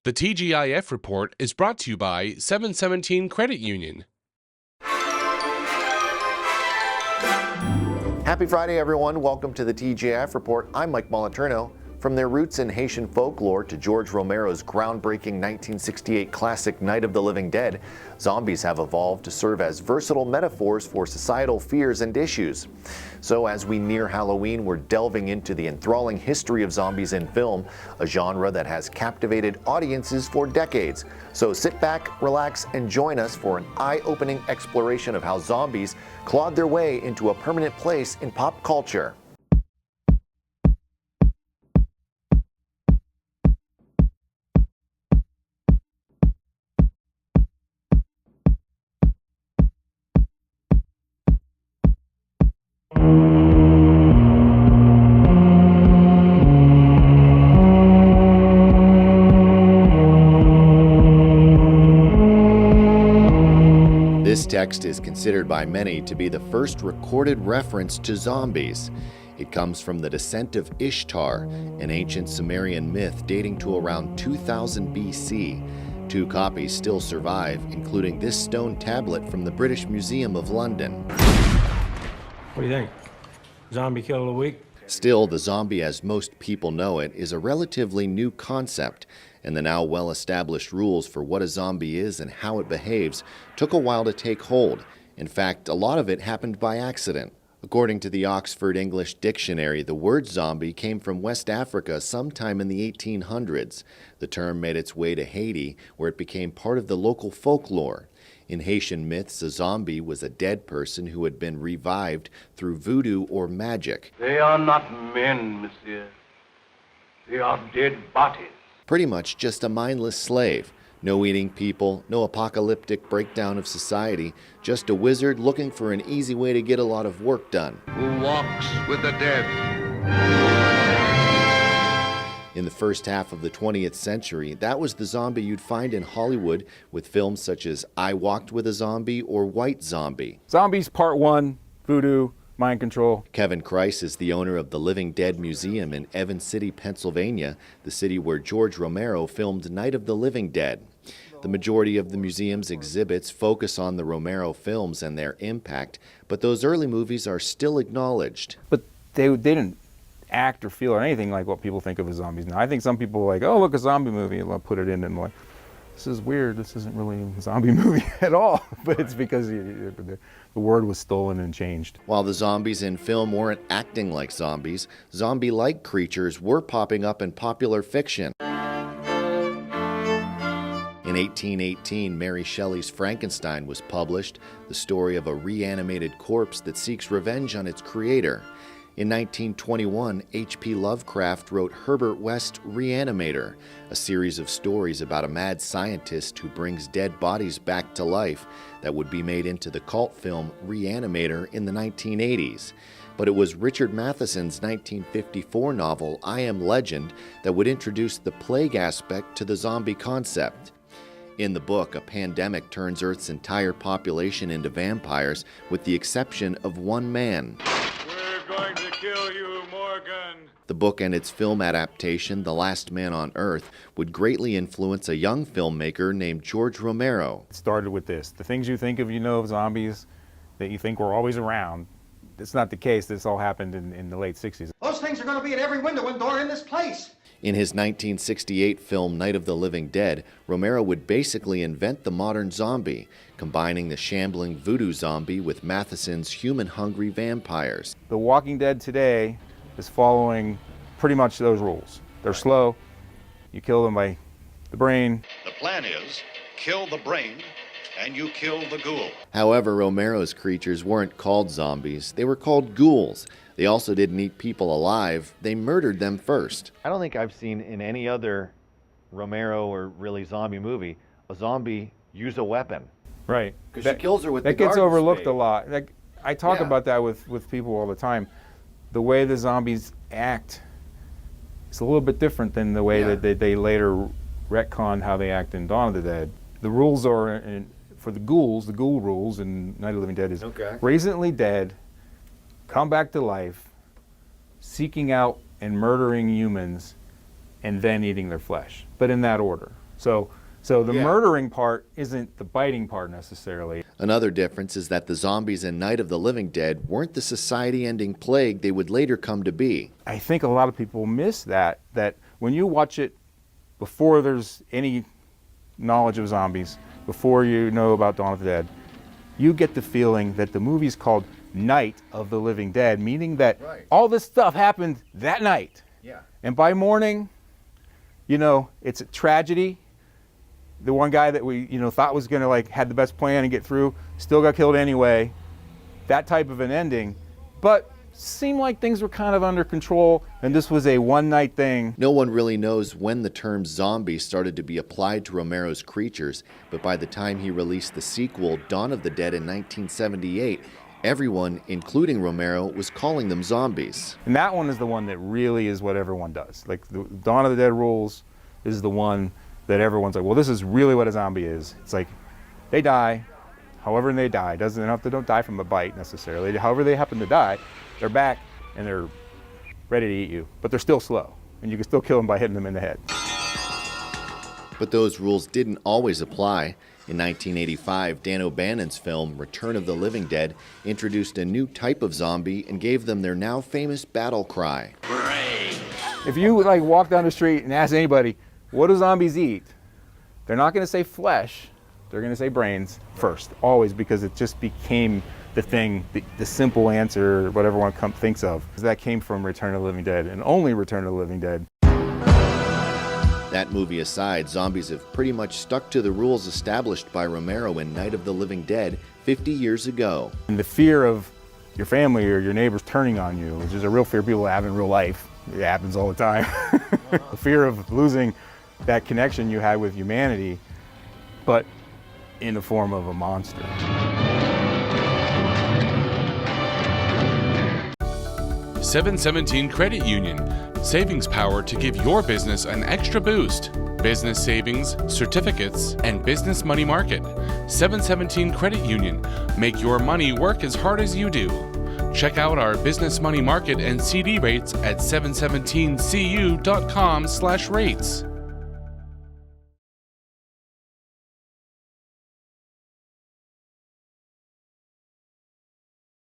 The TGIF Report is brought to you by 717 Credit Union. Happy Friday, everyone. Welcome to the TGIF Report. I'm Mike Moliterno. From their roots in Haitian folklore to George Romero's groundbreaking 1968 classic Night of the Living Dead, zombies have evolved to serve as versatile metaphors for societal fears and issues. So as we near Halloween, we're delving into the enthralling history of zombies in film, a genre that has captivated audiences for decades. So sit back, relax, and join us for an eye-opening exploration of how zombies clawed their way into a permanent place in pop culture. This text is considered by many to be the first recorded reference to zombies. It comes from the descent of Ishtar, an ancient Sumerian myth dating to around 2000 BC. 2 copies still survive, including this stone tablet from the British Museum of London. What do you think? Zombie kill of the week? Still, the zombie as most people know it is a relatively new concept, and the now well-established rules for what a zombie is and how it behaves took a while to take hold. In fact, a lot of it happened by accident. According to the Oxford English Dictionary, the word zombie came from West Africa sometime in the 1800s. The term made its way to Haiti, where it became part of the local folklore. In Haitian myths, a zombie was a dead person who had been revived through voodoo or magic. They are not men, monsieur. They are dead bodies. Pretty much just a mindless slave. No eating people, no apocalyptic breakdown of society, just a wizard looking for an easy way to get a lot of work done. Who walks with the dead? In the first half of the 20th century, that was the zombie you'd find in Hollywood with films such as I Walked with a Zombie or White Zombie. Zombies Part 1, Voodoo, Mind Control. Kevin Kreis is the owner of the Living Dead Museum in Evans City, Pennsylvania, the city where George Romero filmed Night of the Living Dead. The majority of the museum's exhibits focus on the Romero films and their impact, but those early movies are still acknowledged. But they didn't act or feel or anything like what people think of as zombies now. I think some people are like, oh, look, a zombie movie, and they'll put it in and like, this is weird, this isn't really a zombie movie at all. But it's because the word was stolen and changed. While the zombies in film weren't acting like zombies, zombie-like creatures were popping up in popular fiction. In 1818, Mary Shelley's Frankenstein was published, the story of a reanimated corpse that seeks revenge on its creator. In 1921, H.P. Lovecraft wrote Herbert West's Reanimator, a series of stories about a mad scientist who brings dead bodies back to life that would be made into the cult film Reanimator in the 1980s. But it was Richard Matheson's 1954 novel I Am Legend that would introduce the plague aspect to the zombie concept. In the book, a pandemic turns Earth's entire population into vampires, with the exception of one man. We're going to kill you, Morgan. The book and its film adaptation, The Last Man on Earth, would greatly influence a young filmmaker named George Romero. It started with this. The things you think of, of zombies that you think were always around, it's not the case. This all happened in the late 60s. Those things are going to be at every window and door in this place. In his 1968 film Night of the Living Dead, Romero would basically invent the modern zombie, combining the shambling voodoo zombie with Matheson's human-hungry vampires. The Walking Dead today is following pretty much those rules. They're slow. You kill them by the brain. The plan is kill the brain and you kill the ghoul. However, Romero's creatures weren't called zombies. They were called ghouls. They also didn't eat people alive. They murdered them first. I don't think I've seen in any other Romero or really zombie movie a zombie use a weapon. Right. Because she kills her with the garden spade. That gets overlooked a lot. I talk Yeah. about that with people all the time. The way the zombies act is a little bit different than the way that they later retcon how they act in Dawn of the Dead. The rules are, for the ghouls, the ghoul rules in Night of the Living Dead is recently dead, come back to life, seeking out and murdering humans, and then eating their flesh. But in that order. So the murdering part isn't the biting part necessarily. Another difference is that the zombies in Night of the Living Dead weren't the society-ending plague they would later come to be. I think a lot of people miss that when you watch it before there's any knowledge of zombies, before you know about Dawn of the Dead, you get the feeling that the movie's called Night of the Living Dead, meaning that all this stuff happened that night. Yeah. And by morning, it's a tragedy. The one guy that we, thought was going to had the best plan and get through, still got killed anyway. That type of an ending. But seemed like things were kind of under control, and this was a one-night thing. No one really knows when the term zombie started to be applied to Romero's creatures, but by the time he released the sequel, Dawn of the Dead in 1978, everyone, including Romero, was calling them zombies. And that one is the one that really is what everyone does. Like the Dawn of the Dead rules is the one that everyone's like, well, this is really what a zombie is. It's like they die, however they die. They don't die from a bite necessarily. However they happen to die, they're back and they're ready to eat you. But they're still slow, and you can still kill them by hitting them in the head. But those rules didn't always apply. In 1985, Dan O'Bannon's film Return of the Living Dead introduced a new type of zombie and gave them their now famous battle cry. If you walk down the street and ask anybody, what do zombies eat? They're not going to say flesh. They're going to say brains first, always, because it just became the thing, the simple answer, what everyone thinks of. That came from Return of the Living Dead, and only Return of the Living Dead. That movie aside, zombies have pretty much stuck to the rules established by Romero in Night of the Living Dead 50 years ago. And the fear of your family or your neighbors turning on you, which is a real fear people have in real life. It happens all the time. The fear of losing that connection you had with humanity, but in the form of a monster. $717 Credit Union. Savings power to give your business an extra boost. Business savings, certificates, and business money market. 717 Credit Union. Make your money work as hard as you do. Check out our business money market and CD rates at 717cu.com/rates.